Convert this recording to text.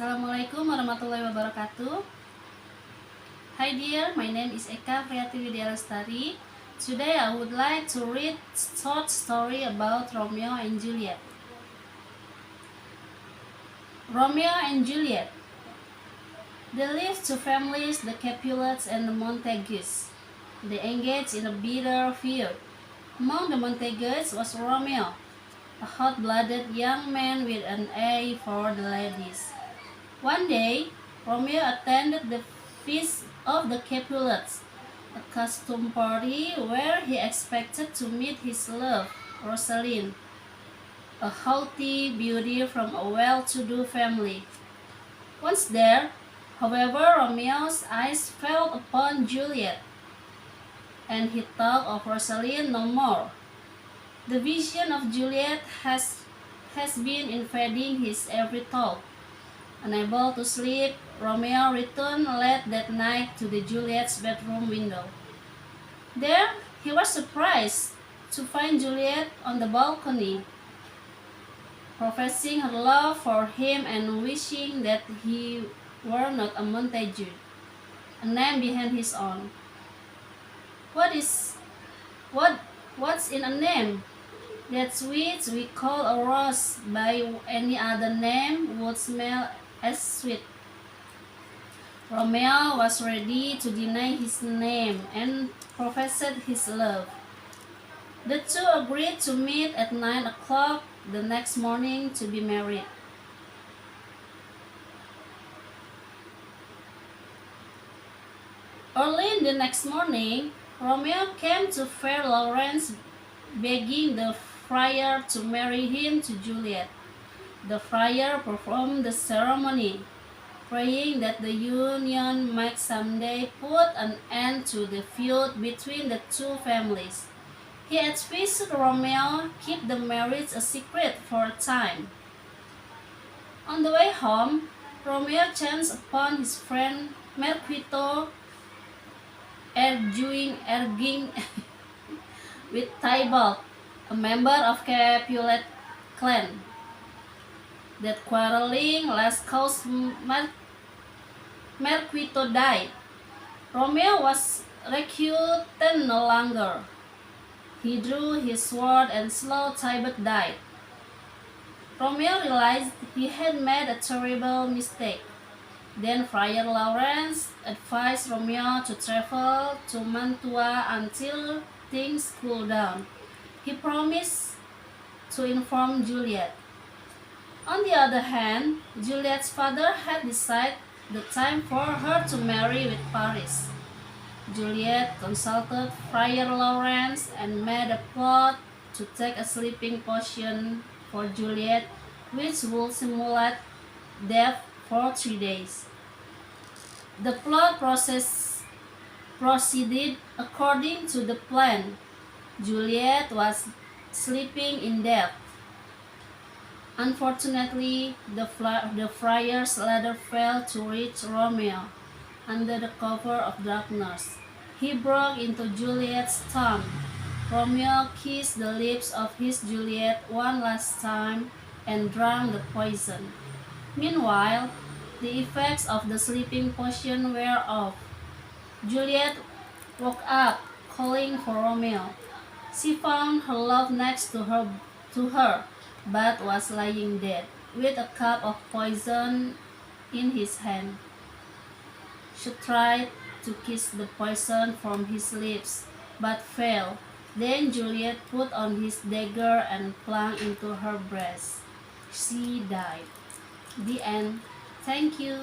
Assalamualaikum warahmatullahi wabarakatuh. Hi dear, my name is Eka Priyati Widyalestari. Today I would like to read short story about Romeo and Juliet. Romeo and Juliet. There lived two families, the Capulets and the Montagues. They engaged in a bitter feud. Among the Montagues was Romeo, a hot-blooded young man with an eye for the ladies. One day, Romeo attended the feast of the Capulets, a costume party where he expected to meet his love, Rosaline, a haughty beauty from a well-to-do family. Once there, however, Romeo's eyes fell upon Juliet, and he thought of Rosaline no more. The vision of Juliet has been invading his every thought. Unable to sleep, Romeo returned late that night to the Juliet's bedroom window. There, he was surprised to find Juliet on the balcony, professing her love for him and wishing that he were not a Montague, a name behind his own. What's in a name? That which we call a rose by any other name would smell as sweet. Romeo was ready to deny his name and professed his love. The two agreed to meet at 9 o'clock the next morning to be married. Early the next morning, Romeo came to Fair Lawrence begging the friar to marry him to Juliet. The friar performed the ceremony, praying that the union might someday put an end to the feud between the two families. He advised Romeo keep the marriage a secret for a time. On the way home, Romeo chanced upon his friend Merquito arguing with Tybalt, a member of Capulet clan, that quarreling last caused Merquito died. Romeo was recruited no longer. He drew his sword and slew Tybalt died. Romeo realized he had made a terrible mistake. Then Friar Lawrence advised Romeo to travel to Mantua until things cooled down. He promised to inform Juliet. On the other hand, Juliet's father had decided the time for her to marry with Paris. Juliet consulted Friar Lawrence and made a plot to take a sleeping potion for Juliet, which would simulate death for 3 days. The plot proceeded according to the plan. Juliet was sleeping in death. Unfortunately, the friar's ladder failed to reach Romeo. Under the cover of darkness, he broke into Juliet's tomb. Romeo kissed the lips of his Juliet one last time and drank the poison. Meanwhile, the effects of the sleeping potion wore off. Juliet woke up, calling for Romeo. She found her love next to her, but was lying dead, with a cup of poison in his hand. She tried to kiss the poison from his lips, but failed. Then Juliet put on his dagger and flung into her breast. She died. The end. Thank you.